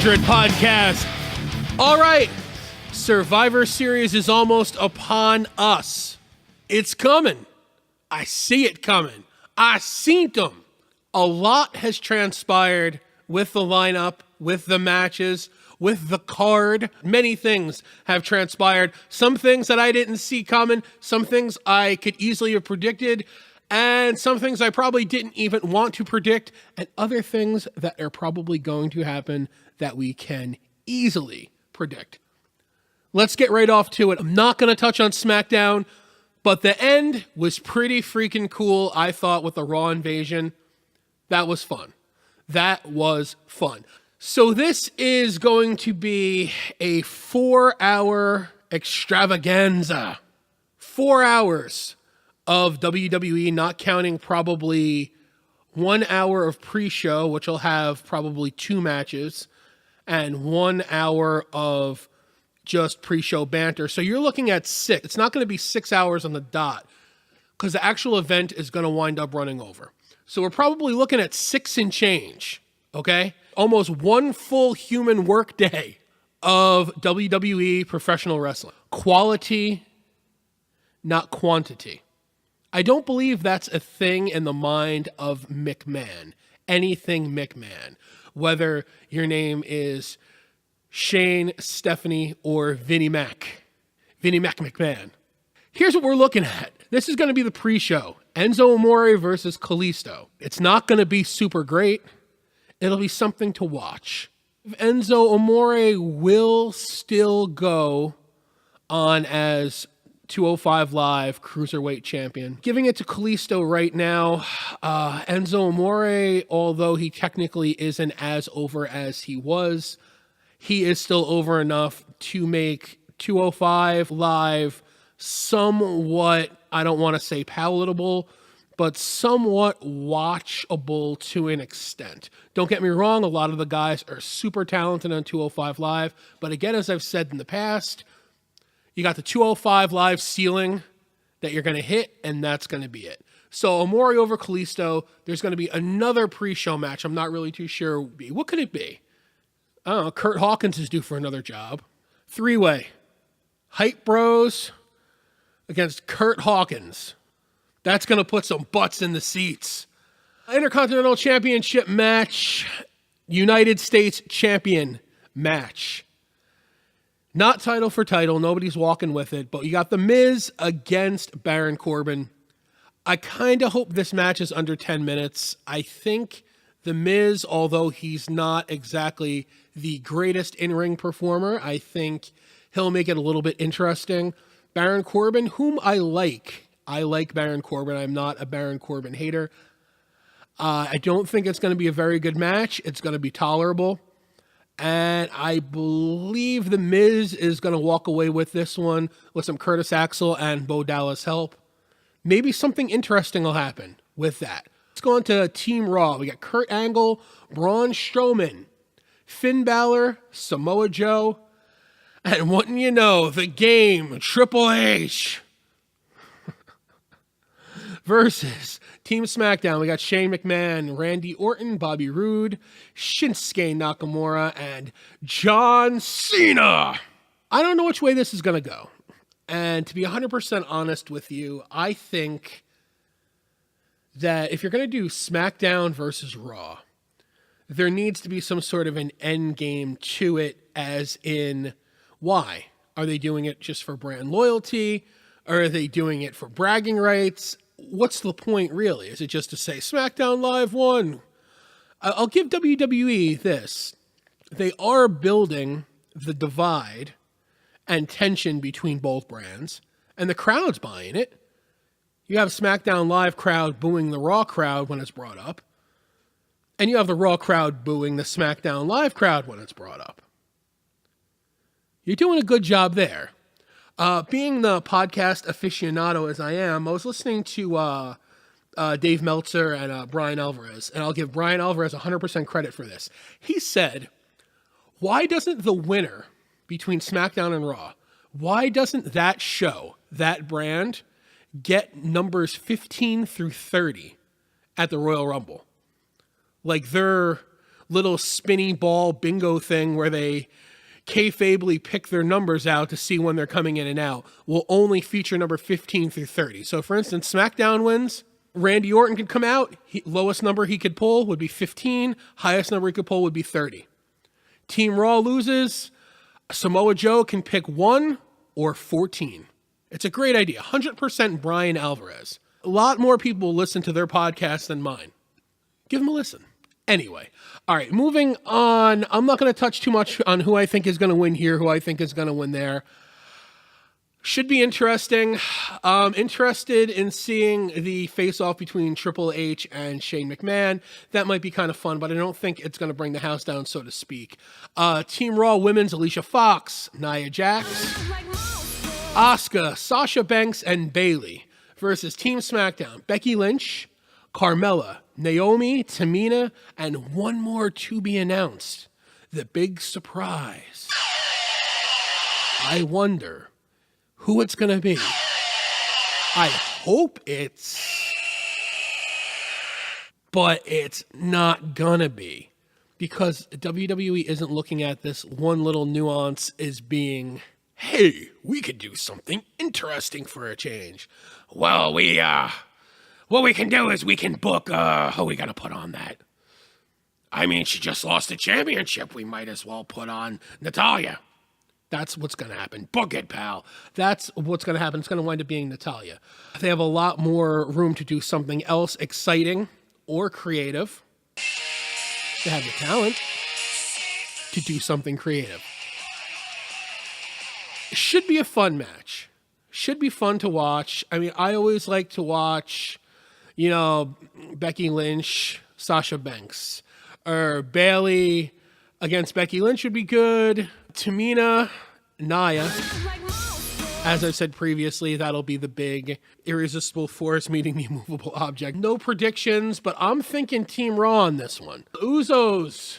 100 podcast. All right, Survivor Series is almost upon us. It's coming. I see it coming. I seen them. A lot has transpired with the lineup, with the matches, with the card. Many things have transpired. Some things that I didn't see coming, some things I could easily have predicted, and some things I probably didn't even want to predict, and other things that are probably going to happen that we can easily predict. Let's get right off to it. I'm not going to touch on SmackDown, but the end was pretty freaking cool, I thought, with the Raw invasion. That was fun. That was fun. So this is going to be a 4-hour extravaganza. 4 hours of WWE, not counting probably 1 hour of pre-show, which will have probably 2 matches, and 1 hour of just pre-show banter. So you're looking at 6. It's not going to be 6 hours on the dot because the actual event is going to wind up running over. So we're probably looking at 6 and change, okay? Almost 1 full human work day of WWE professional wrestling. Quality, not quantity. I don't believe that's a thing in the mind of McMahon. Anything McMahon. Whether your name is Shane, Stephanie, or Vinnie Mac. Vinnie Mac McMahon. Here's what we're looking at. This is going to be the pre-show. Enzo Amore versus Kalisto. It's not going to be super great. It'll be something to watch. Enzo Amore will still go on as 205 Live Cruiserweight Champion. Giving it to Kalisto right now. Enzo Amore, although he technically isn't as over as he was, he is still over enough to make 205 Live somewhat, I don't want to say palatable, but somewhat watchable to an extent. Don't get me wrong, a lot of the guys are super talented on 205 Live, but again, as I've said in the past, you got the 205 Live ceiling that you're going to hit, and that's going to be it. So Amore over Kalisto, there's going to be another pre-show match. I'm not really too sure. What could it be? I don't know. Kurt Hawkins is due for another job. 3-way. Hype Bros against Kurt Hawkins. That's going to put some butts in the seats. Intercontinental Championship match. United States Champion match. Not title for title. Nobody's walking with it. But you got The Miz against Baron Corbin. I kind of hope this match is under 10 minutes. I think The Miz, although he's not exactly the greatest in-ring performer, I think he'll make it a little bit interesting. Baron Corbin, whom I like. I like Baron Corbin. I'm not a Baron Corbin hater. I don't think it's going to be a very good match. It's going to be tolerable. And I believe The Miz is going to walk away with this one with some Curtis Axel and Bo Dallas help. Maybe something interesting will happen with that. Let's go on to Team Raw. We got Kurt Angle, Braun Strowman, Finn Balor, Samoa Joe, and wouldn't you know, the game, Triple H versus Team SmackDown. We got Shane McMahon, Randy Orton, Bobby Roode, Shinsuke Nakamura, and John Cena. I don't know which way this is going to go. And to be 100% honest with you, I think that if you're going to do SmackDown versus Raw, there needs to be some sort of an end game to it, as in, why? Are they doing it just for brand loyalty? Or are they doing it for bragging rights? What's the point, really? Is it just to say, SmackDown Live won? I'll give WWE this. They are building the divide and tension between both brands, and the crowd's buying it. You have SmackDown Live crowd booing the Raw crowd when it's brought up, and you have the Raw crowd booing the SmackDown Live crowd when it's brought up. You're doing a good job there. Being the podcast aficionado as I am, I was listening to Dave Meltzer and Brian Alvarez, and I'll give Brian Alvarez 100% credit for this. He said, why doesn't the winner between SmackDown and Raw, why doesn't that show, that brand, get numbers 15 through 30 at the Royal Rumble? Like little spinny ball bingo thing where they kayfably pick their numbers out to see when they're coming in and out, will only feature number 15 through 30. So, for instance, SmackDown wins. Randy Orton could come out. Lowest number he could pull would be 15. Highest number he could pull would be 30. Team Raw loses. Samoa Joe can pick 1 or 14. It's a great idea. 100% Brian Alvarez. A lot more people listen to their podcast than mine. Give them a listen. Anyway, all right, moving on. I'm not going to touch too much on who I think is going to win here, who I think is going to win there. Should be interesting. Interested in seeing the face-off between Triple H and Shane McMahon. That might be kind of fun, but I don't think it's going to bring the house down, so to speak. Team Raw Women's, Alicia Fox, Nia Jax, Asuka, Sasha Banks, and Bayley versus Team SmackDown, Becky Lynch, Carmella, Naomi, Tamina, and one more to be announced. The big surprise. I wonder who it's going to be. I hope but it's not going to be, because WWE isn't looking at this one little nuance as being, hey, we could do something interesting for a change. Well, what we can do is we can book, who are we going to put on that? I mean, she just lost the championship. We might as well put on Natalya. That's what's going to happen. Book it, pal. That's what's going to happen. It's going to wind up being Natalya. They have a lot more room to do something else exciting or creative. They have the talent to do something creative. It should be a fun match. Should be fun to watch. I mean, I always like to watch, Becky Lynch, Sasha Banks. Or Bayley against Becky Lynch would be good. Tamina, Nia. As I said previously, that'll be the big irresistible force meeting the immovable object. No predictions, but I'm thinking Team Raw on this one. The Usos.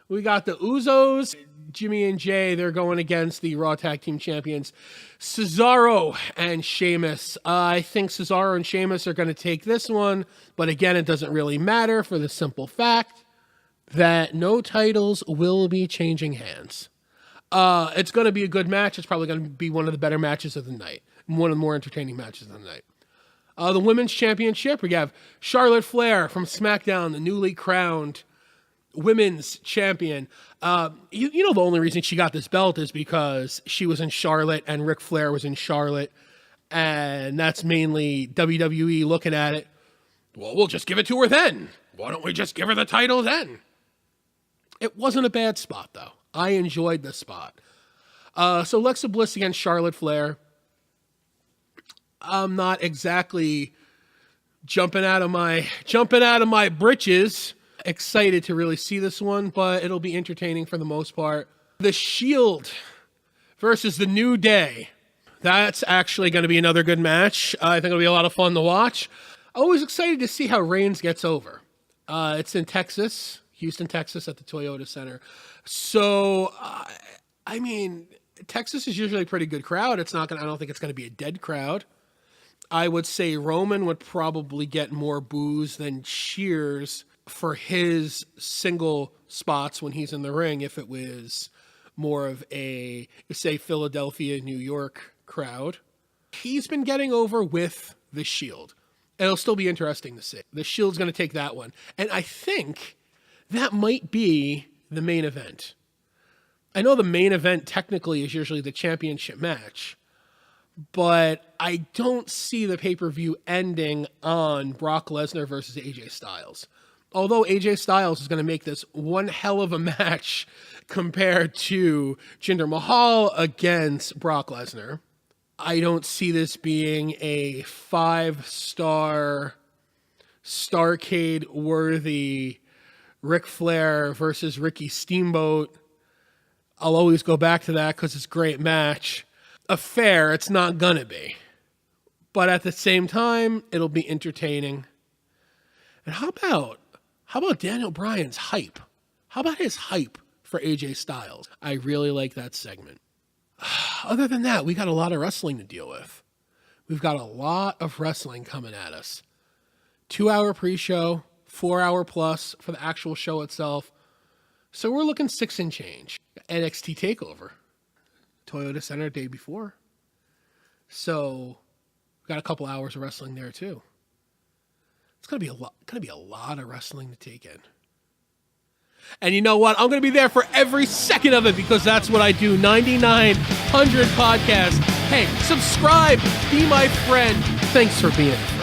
We got the Usos. Jimmy and Jay, they're going against the Raw Tag Team Champions, Cesaro and Sheamus. I think Cesaro and Sheamus are going to take this one, but again, it doesn't really matter for the simple fact that no titles will be changing hands. It's going to be a good match. It's probably going to be one of the better matches of the night. One of the more entertaining matches of the night. The Women's Championship, we have Charlotte Flair from SmackDown, the newly crowned Women's Champion. The only reason she got this belt is because she was in Charlotte and Ric Flair was in Charlotte. And that's mainly WWE looking at it. Well, we'll just give it to her then. Why don't we just give her the title then? It wasn't a bad spot, though. I enjoyed the spot. So Alexa Bliss against Charlotte Flair. I'm not exactly jumping out of my britches. Excited to really see this one, but it'll be entertaining for the most part. The Shield versus the New Day. That's actually going to be another good match. I think it'll be a lot of fun to watch. Always excited to see how Reigns gets over. It's in Texas, Houston, Texas, at the Toyota Center. So, Texas is usually a pretty good crowd. I don't think it's going to be a dead crowd. I would say Roman would probably get more boos than cheers for his single spots when he's in the ring if it was more of a, say, Philadelphia, New York crowd. He's been getting over with the Shield. It'll still be interesting to see. The Shield's going to take that one. And I think that might be the main event. I know the main event technically is usually the championship match, but I don't see the pay-per-view ending on Brock Lesnar versus AJ Styles. Although AJ Styles is going to make this one hell of a match compared to Jinder Mahal against Brock Lesnar, I don't see this being a 5-star Starrcade-worthy Ric Flair versus Ricky Steamboat. I'll always go back to that because it's a great match. Affair, it's not going to be. But at the same time, it'll be entertaining. And how about Daniel Bryan's hype? How about his hype for AJ Styles? I really like that segment. Other than that, we got a lot of wrestling to deal with. We've got a lot of wrestling coming at us. 2-hour pre-show, 4-hour plus for the actual show itself. So we're looking 6 and change. NXT TakeOver. Toyota Center day before. So got a couple hours of wrestling there too. It's gonna be a lot of wrestling to take in. And you know what? I'm gonna be there for every second of it because that's what I do. 9900 Podcast. Hey, subscribe, be my friend. Thanks for being a friend.